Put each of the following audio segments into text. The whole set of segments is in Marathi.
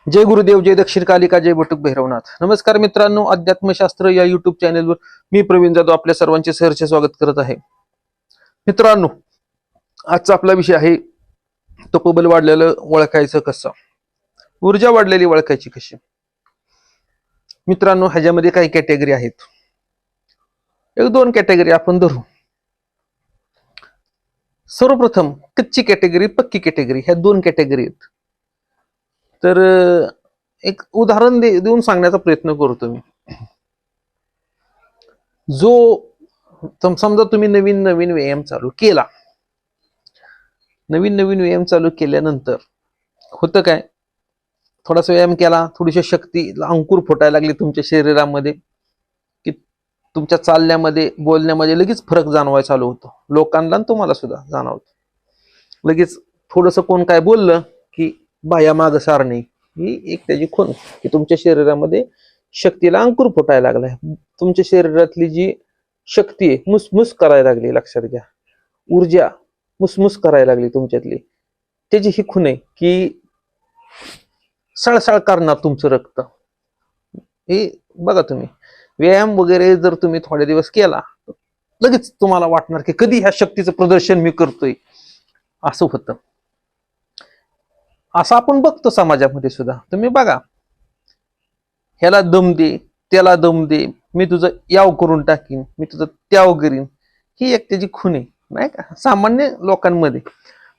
जय गुरुदेव, जय दक्षिण कालिका, जय बटुक भैरवनाथ. नमस्कार मित्रांनो, अध्यात्मशास्त्र या युट्यूब चॅनेलवर मी प्रवीण जाधव आपल्या सर्वांचे सहर्ष स्वागत करत आहे. मित्रांनो, आजचा आपला विषय आहे तपोबल वाढलेलं ओळखायचं कसं, ऊर्जा वाढलेली ओळखायची कशी. मित्रांनो, ह्याच्यामध्ये काही कॅटेगरी आहेत. एक दोन कॅटेगरी आपण धरू. सर्वप्रथम कच्ची कॅटेगरी, पक्की कॅटेगरी, ह्या दोन कॅटेगरी आहेत. तर एक उदाहरण देऊन सांगण्याचा प्रयत्न करतो मी. समजा तुम्ही नवीन नवीन व्यायाम चालू केला. नवीन नवीन व्यायाम चालू केल्यानंतर होतं काय, थोडासा व्यायाम केला, थोडीशी शक्ती अंकुर फुटायला लागली तुमच्या शरीरामध्ये, की तुमच्या चालण्यामध्ये बोलण्यामध्ये लगेच फरक जाणवायला चालू होतो. लोकांना तुम्हाला सुद्धा जाणवतं. लगेच थोडस कोण काय बोललं की बाया माग सारणे, ही एक त्याची खूण की तुमच्या शरीरामध्ये शक्तीला अंकुर फुटायला लागलाय. तुमच्या शरीरातली जी शक्ती आहे मुसमुस करायला लागली. लक्षात घ्या, ऊर्जा मुसमुस करायला लागली तुमच्यातली, त्याची ही खूण आहे की सळसळ करणार तुमचं रक्त. हे बघा, तुम्ही व्यायाम वगैरे जर तुम्ही थोडे दिवस केला, लगेच तुम्हाला वाटणार की कधी ह्या शक्तीचं प्रदर्शन मी करतोय, असं होतं. असं आपण बघतो समाजामध्ये सुद्धा. तुम्ही बघा, ह्याला दम दे, त्याला दम दे, मी तुझं याव करून टाकीन, मी तुझं त्याव करीन, ही एक त्याची खूण आहे, नाही का, सामान्य लोकांमध्ये.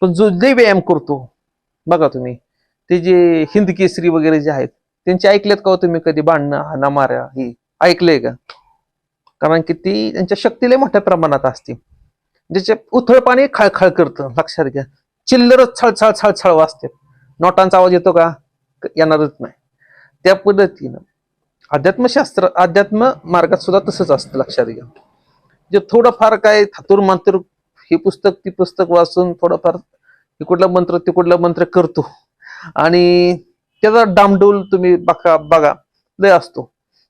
पण जो जे व्यायाम करतो, बघा तुम्ही, ते जे हिंद केसरी वगैरे जे आहेत, त्यांचे ऐकलेत का तुम्ही कधी भांडणं हाना माऱ्या, ही ऐकलंय का? कारण की ती त्यांच्या शक्तीला मोठ्या प्रमाणात असते, ज्याच्या उथळ पाणी खळखळ करतं. लक्षात घ्या, चिल्लरच छळछळ छळछळ वाजते. नोटांचा आवाज येतो का? येणारच नाही. त्या पद्धतीनं अध्यात्म मार्गात सुद्धा तसंच असतं. लक्षात घ्या, जे थोडंफार काय थातूर मातूर हे पुस्तक ती पुस्तक वाचून थोडंफार तिकडला मंत्र तिकडला मंत्र करतो आणि त्याचा डामडोल तुम्ही बघा लय असतो.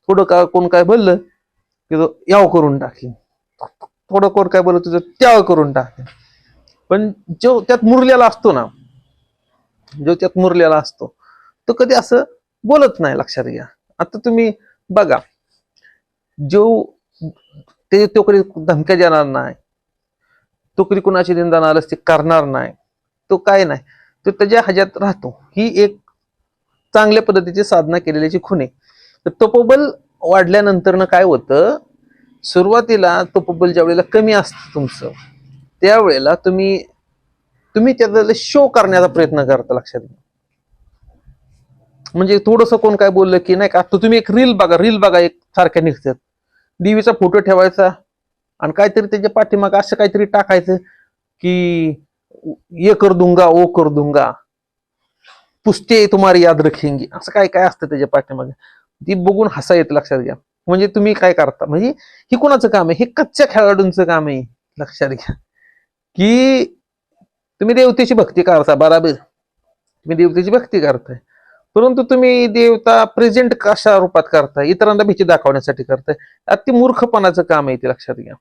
थोडं का कोण काय बोललं की याव करून टाकेन, थोडं कोण काय बोललं तुझं त्याव करून टाकेन. पण जो त्यात मुरलेला असतो ना, जो त्यात मुरलेला असतो तो कधी असं बोलत नाही. लक्षात घ्या. आता तुम्ही बघा, जो तो कधी धमक्या देणार नाही, तो कधी कुणाची निंदा नालस्ती करणार नाही, तो काय नाही, तो त्याच्या ह्याच्यात राहतो. ही एक चांगल्या पद्धतीची साधना केलेल्याची खूण आहे. तर तपोबल वाढल्यानंतर काय होतं, सुरुवातीला तपोबल ज्या वेळेला कमी असतं तुमचं, त्यावेळेला तुम्ही त्याचा शो करण्याचा प्रयत्न करता. लक्षात घ्या, म्हणजे थोडस कोण काय बोललं की नाही का, तर तुम्ही एक रील बघा, एक सारख्या निघतात. देवीचा फोटो ठेवायचा आणि काहीतरी त्याच्या पाठीमाग असं काहीतरी टाकायचं की ये कर दूंगा, ओ कर दूंगा, पुस्ते तुम्हारी याद रखेंगी, असं काय काय असतं त्याच्या पाठीमागे. ती बघून हसा येतं. लक्षात घ्या, म्हणजे तुम्ही काय करता, म्हणजे हे कोणाचं काम आहे? हे कच्च्या खेळाडूंचं काम आहे. लक्षात घ्या की तुम्ही देवतेची भक्ती करता, बराबर, तुम्ही देवतेची भक्ती करताय, परंतु तुम्ही देवता प्रेझेंट कशा रूपात करताय? इतरांना भीती दाखवण्यासाठी करताय. अति मूर्खपणाचं काम आहे ते. लक्षात घ्या.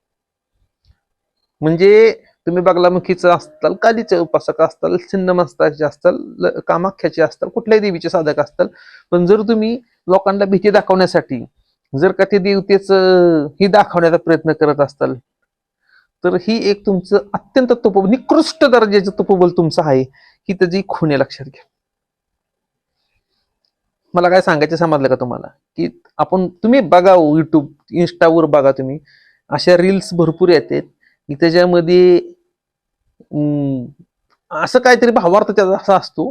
म्हणजे तुम्ही बगलामुखीचं असताल, कालीचे उपासक असताल, छिन्नमस्ताचे असताल, कामाख्याचे असताल, कुठल्याही देवीचे साधक असताल, पण जर तुम्ही लोकांना भीती दाखवण्यासाठी जर का ते देवतेचं ही दाखवण्याचा प्रयत्न करत असताल, तर ही एक तुमचं अत्यंत निकृष्ट दर्जाचं तपोबल तुमचं आहे, ही त्याची खूण आहे. लक्षात घ्या. मला काय सांगायचं समजलं का तुम्हाला, की तुम्ही बघा युट्यूब इंस्टावर बघा, तुम्ही अशा रील्स भरपूर येतात की त्याच्यामध्ये असं काहीतरी भावार्थ त्याचा असा असतो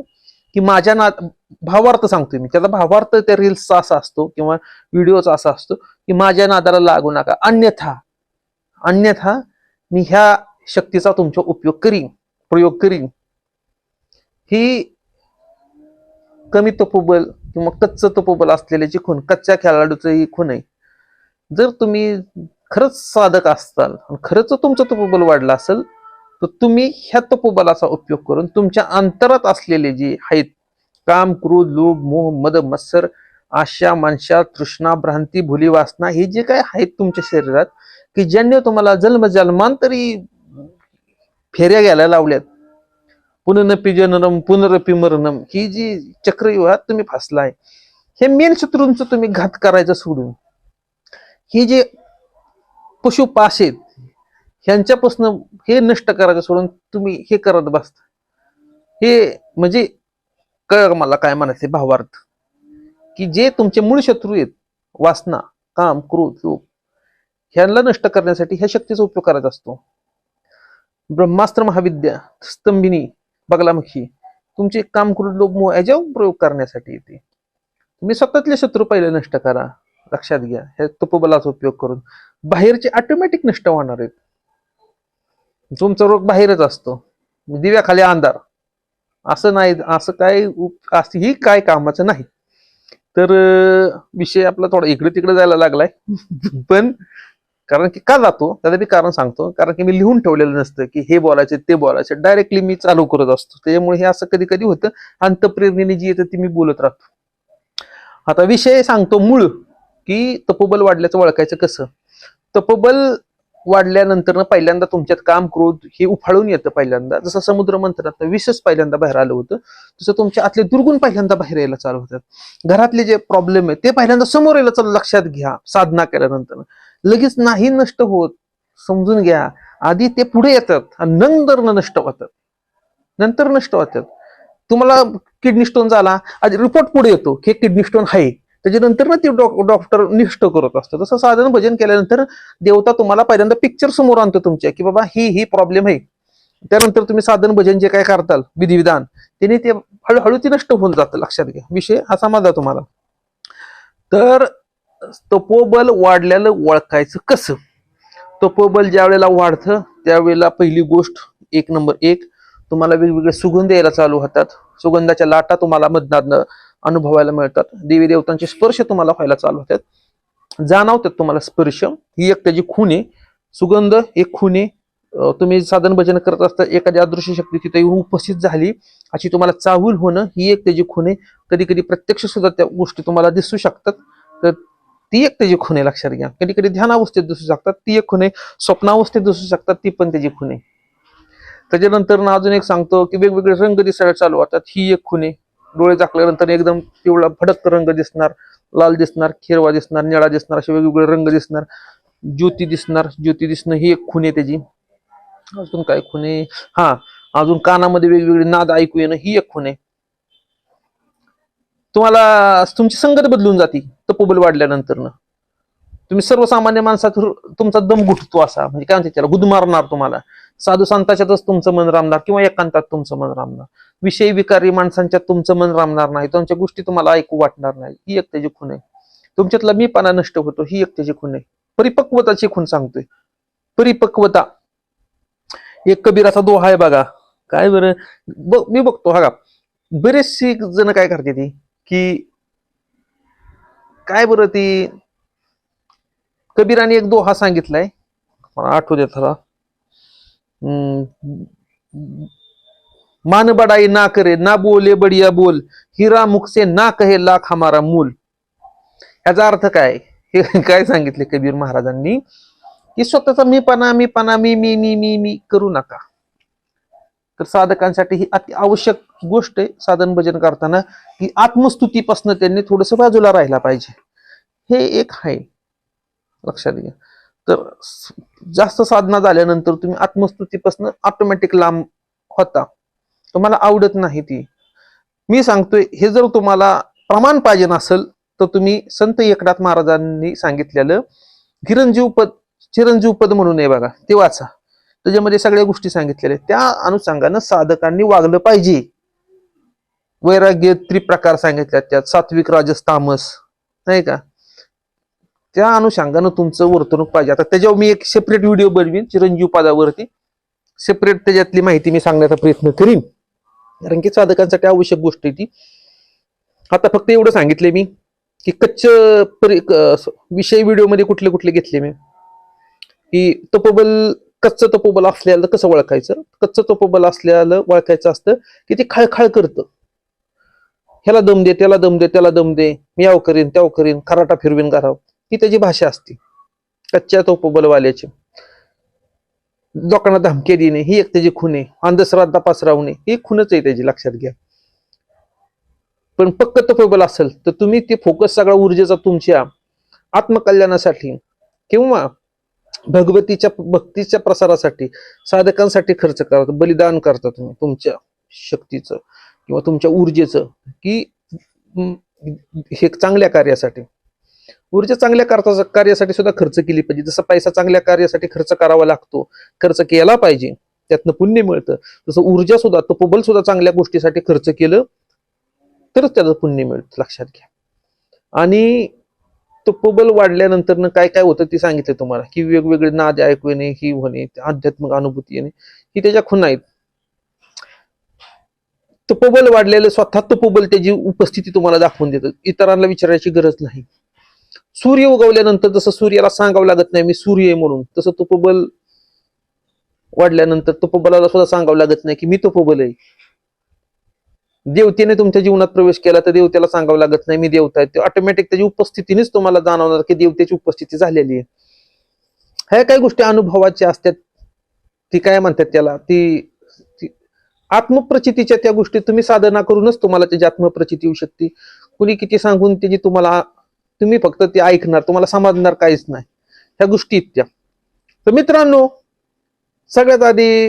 की भावार्थ सांगतोय मी, त्याचा भावार्थ त्या रील्सचा असा असतो किंवा व्हिडिओचा असा असतो की माझ्या नादाला लागू नका, अन्यथा मी ह्या शक्तीचा तुमचा प्रयोग करीन. ही कमी तपोबल किंवा कच्च तपोबल असलेल्याची खूण, कच्च्या खेळाडूचं ही खूण आहे. जर तुम्ही खरंच साधक असताल आणि खरंच तुमचं तपोबल वाढलं असेल, तर तुम्ही ह्या तपोबलाचा उपयोग करून तुमच्या अंतरात असलेले जे आहेत काम, क्रोध, लोभ, मोह, मद, मत्सर, आशा, मानशा, तृष्णा, भ्रांती, भुली, वासना, हे जे काय आहेत तुमच्या शरीरात, की ज्यांनी तुम्हाला जन्मजन्मांतरी फेऱ्या घ्यायला लावल्यात, पुनरपि जननम पुनरपि मरणम, ही जी चक्रव्यूहात तुम्ही फसलाय, हे मेन शत्रूंचं तुम्ही घात करायचं सोडून हे जे पशुपाश आहेत ह्यांच्यापासून हे नष्ट करायचं सोडून तुम्ही हे करत बसता. हे म्हणजे कळ मला काय म्हणायचं भावार्थ, की जे तुमचे मूळ शत्रू आहेत, वासना, काम, क्रोध, लोभ, ह्यांना नष्ट करण्यासाठी ह्या शक्तीचा उपयोग करायचा असतो. ब्रह्मास्त्र महाविद्या, स्तंभिनी, बगलामुखी तुमचे काम, क्रोध, लोभ, मोह याच्यावर प्रयोग करण्यासाठी येते. तुम्ही स्वतःतले शत्रू पहिले नष्ट करा. लक्षात घ्या, हे तपोबलाचा उपयोग करून बाहेरचे ऑटोमॅटिक नष्ट होणार आहेत. तुमचा रोग बाहेरच असतो, दिव्याखाली अंधार, असं नाही, असं काय ही काय कामाचं नाही. तर विषय आपला थोडा इकडे तिकडे जायला लागलाय पण कारण की का जातो त्याचं बी कारण सांगतो. कारण की मी लिहून ठेवलेलं नसतं की हे बोलायचे ते बोलायचे, डायरेक्टली मी चालू करत असतो. त्याच्यामुळे हे असं कधी कधी होतं, अंतप्रेरणेने जी येतं ती मी बोलत राहतो. आता विषय सांगतो मूळ, की तपोबल वाढल्याचं ओळखायचं कसं. तपोबल वाढल्यानंतर पहिल्यांदा तुमच्यात काम, क्रोध हे उफाळून येतं. पहिल्यांदा जसं समुद्र मंथनात विषच पहिल्यांदा बाहेर आलं होतं, तसं तुमच्या आतले दुर्गुण पहिल्यांदा बाहेर यायला चालू होतात. घरातले जे प्रॉब्लेम आहे ते पहिल्यांदा समोर यायला चालू. लक्षात घ्या, साधना केल्यानंतर लगेच नाही नष्ट होत, समजून घ्या. आधी ते पुढे येतात आणि नंतर नष्ट होतात. नंतर नष्ट होतात. तुम्हाला किडनी स्टोन झाला, आधी रिपोर्ट पुढे येतो की किडनी स्टोन आहे, त्याच्यानंतर ना ते डॉक्टर निष्ठ करत असतो. तसं साधन भजन केल्यानंतर देवता तुम्हाला पहिल्यांदा पिक्चर समोर आणतो तुमच्या, की बाबा ही प्रॉब्लेम आहे. त्यानंतर तुम्ही साधन भजन जे काय करताल विधिविधान, त्याने ते हळूहळू ते नष्ट होऊन जातं. लक्षात घ्या, विषय हा समजला तुम्हाला. तर तपोबल वाढल्याला ओळखायचं कसं. तपोबल ज्या वेळेला वाढतं त्यावेळेला पहिली गोष्ट, एक नंबर एक, तुम्हाला वेगवेगळे सुगंध यायला चालू होतात. सुगंधाच्या लाटा तुम्हाला मधनातनं अनुभवायला मिळतात. देवी देवतांचे स्पर्श तुम्हाला व्हायला चालू होतात, जाणवतात तुम्हाला स्पर्श. ही एक त्याची खूण आहे. सुगंध एक खूण आहे. तुम्ही साधन भजन करत असता, एखादी अदृश्य शक्ती तिथे येऊन उपस्थित झाली अशी तुम्हाला चाहूल होणं, ही एक त्याची खूण आहे. कधी कधी प्रत्यक्ष सुद्धा त्या गोष्टी तुम्हाला दिसू शकतात, तर ती एक त्याची खूण आहे. लक्षात घ्या. कधी कधी ध्यानावस्थेत दिसू शकतात, ती एक खूण आहे. स्वप्नावस्थेत दिसू शकतात, ती पण त्याची खूण आहे. त्याच्यानंतर अजून एक सांगतो की वेगवेगळे रंग दिसायला चालू होतात, ही एक खूण आहे. डोळे झाकल्यानंतर एकदम पिवळा भडक रंग दिसणार, लाल दिसणार, हिरवा दिसणार, निळा दिसणार, असे वेगवेगळे रंग दिसणार. ज्योती दिसणार, ज्योती दिसणं ही एक खूण आहे त्याची. अजून काय खूण आहे, हा, अजून कानामध्ये वेगवेगळे नाद ऐकू येणं, ही एक खूण आहे. तुम्हाला तुमची संगत बदलून जाते तपोबल वाढल्यानंतर. तुम्ही सर्वसामान्य माणसात तुमचा दम घुटतो, असा म्हणजे काय म्हणतात त्याला, गुदमारणार तुम्हाला. साधू संतांच्यातच तुमचं मन रामणार किंवा एकांतात तुमचं मन रामणार. विषयी विकारी माणसांच्यात तुमचं मन रामणार नाही, त्यांच्या गोष्टी तुम्हाला ऐकू वाटणार नाही, ही एक त्याची खूण आहे. तुमच्यातला मीपणा नष्ट होतो, ही एक त्याची खूण आहे. परिपक्वताची खूण सांगतोय, परिपक्वता. एक कबीराचा दोहा आहे बघा, काय बरं, मी बघतो हा, बरेचसे जण काय करते ती, की काय बरं, ती कबीराने एक दोहा सांगितलाय, मला आठवू देत मला. मान बडाई ना करे, ना बोले बडिया बोल, हिरा मुख से ना कहे लाख हमारा मूल. याचा अर्थ काय, हे काय सांगितले कबीर महाराजांनी, की स्वतःचा मीपणा मीपणा मी मी मी मी मी करू नका. तर साधकांसाठी ही अति आवश्यक गोष्ट आहे साधन भजन करताना, की आत्मस्तुतीपासून त्यांनी थोडस बाजूला राहायला पाहिजे. हे एक आहे, लक्षात घ्या. तर जास्त साधना झाल्यानंतर तुम्ही आत्मस्तुतीपासून ऑटोमॅटिक लांब होता, तुम्हाला आवडत नाही ती. मी सांगतोय, हे जर तुम्हाला प्रमाण पाहिजे नसेल तर तुम्ही संत एकनाथ महाराजांनी सांगितलेलं चिरंजीव पद म्हणून आहे बघा, ते वाचा. त्याच्यामध्ये सगळ्या गोष्टी सांगितलेल्या, त्या अनुषंगानं साधकांनी वागलं पाहिजे. वैराग्य त्रिप्रकार सांगितल्यात त्यात, सात्विक, राजस, तामस, नाही का. त्या अनुषंगानं तुमचं वर्तणूक पाहिजे. आता त्याच्यावर मी एक सेपरेट व्हिडिओ बनवीन चिरंजीव पदावरती, सेपरेट त्याच्यातली माहिती मी सांगण्याचा प्रयत्न करीन, कारण की साधकांसाठी आवश्यक गोष्ट आहे ती. आता फक्त एवढं सांगितले मी, की विषय व्हिडिओमध्ये कुठले कुठले घेतले मी, की कच्चं तपोबल असल्याला कसं ओळखायचं. कच्चं तपोबल असल्याला ओळखायचं असतं की ते खळखळ करतं, ह्याला दम दे, त्याला दम दे, त्याला दम दे, मी याव करीन त्याव करीन, खराटा फिरवीन घराव, ही त्याची भाषा असते कच्च्या तपोबलवाल्याची. लोकांना धमकी देणे ही एक त्याची खून आहे. अंधश्रद्धा पसरवणे ही खूनच आहे त्याची, लक्षात घ्या. पण पक्क तपोबल असेल तर तुम्ही ते फोकस सगळा ऊर्जेचा तुमच्या आत्मकल्याणासाठी किंवा भक्तीच्या प्रसारासाठी, साधकांसाठी खर्च करता, बलिदान करता तुम्ही तुमच्या शक्तीचं किंवा तुमच्या ऊर्जेचं, की हे चांगल्या कार्यासाठी. ऊर्जा चांगल्या कार्यासाठी सुद्धा खर्च केली पाहिजे. जसं पैसा चांगल्या कार्यासाठी खर्च करावा लागतो, खर्च केला पाहिजे, त्यातनं पुण्य मिळतं, तसं ऊर्जा सुद्धा, तपोबल सुद्धा चांगल्या गोष्टीसाठी खर्च केलं तरच त्याचं पुण्य मिळतं, लक्षात घ्या. आणि तपोबल वाढल्यानंतर काय काय होतं ते सांगितलं तुम्हाला, की वेगवेगळे नाद ऐकू येणे, ही होणे, आध्यात्मिक अनुभूती येणे, ही त्याच्या खुणा आहेत. तपोबल वाढलेलं स्वतः तपोबल त्याची उपस्थिती तुम्हाला दाखवून देतं, इतरांना विचारायची गरज नाही. सूर्य उगवल्यानंतर जसं सूर्याला सांगावं लागत नाही मी सूर्य आहे म्हणून, तसं तपोबल वाढल्यानंतर तपोबलाला सुद्धा सांगावं लागत नाही की मी तपोबल आहे. देवतेने तुमच्या जीवनात प्रवेश केला तर देवतेला सांगावं लागत नाही मी देवता आहे, ते ऑटोमॅटिक त्याची उपस्थितीनेच तुम्हाला जाणवणार की देवतेची उपस्थिती झालेली आहे. ह्या काही गोष्टी अनुभवाच्या असतात, ती काय म्हणतात त्याला, ती आत्मप्रचितीच्या त्या गोष्टी तुम्ही साधना करूनच तुम्हाला त्याची आत्मप्रचिती येऊ शकते. कुणी किती सांगून त्याची तुम्हाला, तुम्ही फक्त ते ऐकणार, तुम्हाला समजणार काहीच नाही, ह्या गोष्टी त्या. तर मित्रांनो, सगळ्यात आधी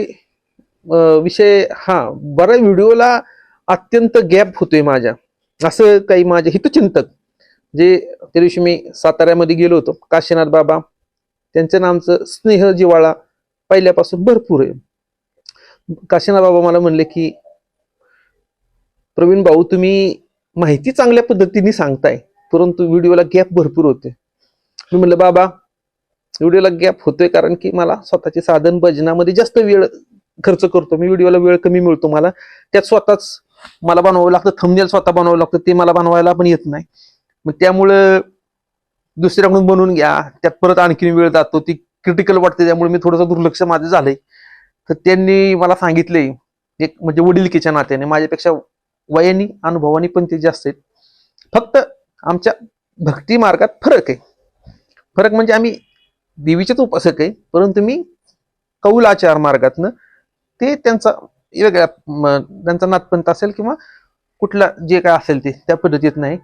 विषय हा, बऱ्याच व्हिडिओला अत्यंत गॅप होतोय माझ्या. असं काही माझे हितचिंतक, जे त्या दिवशी मी साताऱ्यामध्ये गेलो होतो, काशीनाथ बाबा, त्यांचं नामचं स्नेह जिव्हाळा पहिल्यापासून भरपूर आहे. काशीनाथ बाबा मला म्हणले की प्रवीण भाऊ तुम्ही माहिती चांगल्या पद्धतीने सांगताय, परंतु व्हिडिओला गॅप भरपूर होते. मी म्हणलं बाबा व्हिडिओला गॅप होतोय कारण की मला स्वतःचे साधन भजनामध्ये जास्त वेळ खर्च करतो मी, व्हिडिओला वेळ कमी मिळतो मला, त्यात स्वतःच मला बनवावं लागतं, थंबनेल स्वतः बनवावं लागतं, ते मला बनवायला पण येत नाही. मग त्यामुळं दुसऱ्याकडून बनवून घ्या, त्यात परत आणखीन वेळ जातो, ती क्रिटिकल वाटते, त्यामुळे मी थोडंसं दुर्लक्ष माझं झालंय. तर त्यांनी मला सांगितले, एक म्हणजे वडीलकीच्या नात्याने, माझ्यापेक्षा वयाने अनुभवानी पण ते जास्त आहेत, फक्त आमच्या भक्ती मार्गात फरक आहे. फरक म्हणजे आम्ही देवीचेच उपासक आहे, परंतु मी कौलाचार मार्गातनं, ते त्यांचा वेगळ्या, त्यांचा नाथपंथ असेल किंवा कुठला जे काय असेल ते त्या पद्धतीत नाही,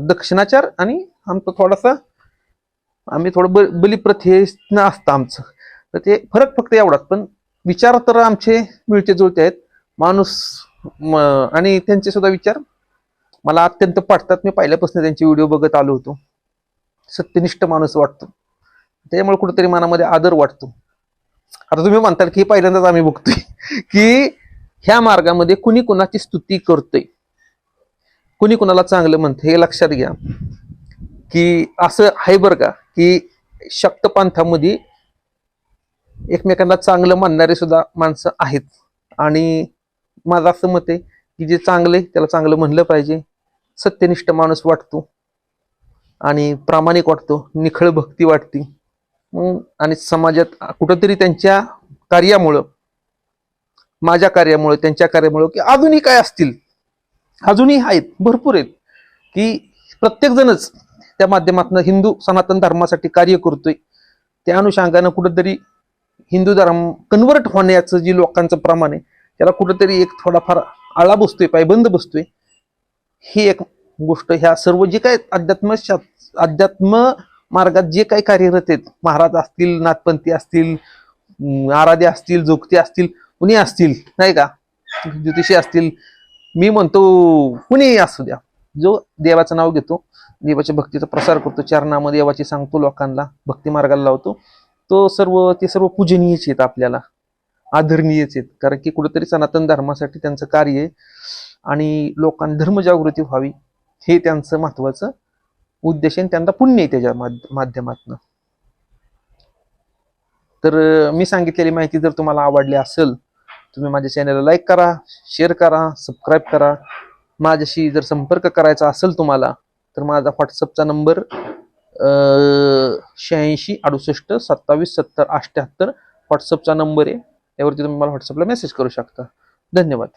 दक्षिणाचार, आणि आमचं थोडासा, आम्ही थोडं बलिप्रथेनं असतं आमचं. तर ते फरक फक्त एवढाच, पण विचार तर आमचे मिळते जुळते आहेत. माणूस आणि त्यांचे सुद्धा विचार मला अत्यंत पटतात. मी पहिल्यापासून त्यांचे व्हिडिओ बघत आलो होतो. सत्यनिष्ठ माणूस वाटतो, त्यामुळे कुठेतरी मनामध्ये आदर वाटतो. आता तुम्ही म्हणताल की पहिल्यांदाच आम्ही बघतोय की ह्या मार्गामध्ये कुणी कुणाची स्तुती करतोय, कुणी कुणाला चांगलं म्हणतं, हे लक्षात घ्या की असं आहे बरं का, की शक्तपंथामध्ये एकमेकांना चांगलं म्हणणारे सुद्धा माणसं आहेत. आणि माझं असं मत आहे की जे चांगले त्याला चांगलं म्हणलं पाहिजे. सत्यनिष्ठ माणूस वाटतो आणि प्रामाणिक वाटतो, निखळ भक्ती वाटते. आणि समाजात कुठंतरी त्यांच्या कार्यामुळं, माझ्या कार्यामुळे, त्यांच्या कार्यामुळं, की अजूनही काय असतील, अजूनही आहेत, भरपूर आहेत, की प्रत्येक जणच त्या माध्यमातून हिंदू सनातन धर्मासाठी कार्य करतोय. त्या अनुषंगानं कुठंतरी हिंदू धर्म कन्वर्ट होण्याचं जे लोकांचं प्रमाण आहे त्याला कुठंतरी एक थोडाफार आळा बसतोय, पायबंद बसतोय. ही एक गोष्ट, ह्या सर्व जे काय अध्यात्म मार्गात जे काही कार्यरत आहेत, महाराज असतील, नाथपंथी असतील, आराध्य असतील, जोगते असतील, कुणी असतील नाही का, ज्योतिषी असतील, मी म्हणतो कुणीही असू द्या, जो देवाचं नाव घेतो, देवाच्या भक्तीचा प्रसार करतो, चरणामध्ये देवाची सांगतो, लोकांना भक्ती मार्गाला लावतो, तो ते सर्व पूजनीयच आहेत, आपल्याला आदरणीयच आहेत. कारण की कुठेतरी सनातन धर्मासाठी त्यांचं कार्य आहे आणि लोकांना धर्मजागृती व्हावी हे त्यांचं महत्वाचं उद्देश आहे, त्यांना पुण्य आहे त्याच्या माध्यमातून. तर मी सांगितलेली माहिती जर तुम्हाला आवडली असेल, तुम्ही माझ्या चॅनलला लाईक करा, शेअर करा, सबस्क्राईब करा. माझ्याशी जर संपर्क करायचा असेल तुम्हाला तर माझा व्हॉट्सअपचा नंबर 86 68 27 70 78 व्हॉट्सअपचा नंबर आहे, त्यावरती तुम्ही मला व्हॉट्सअपला मेसेज करू शकता. धन्यवाद.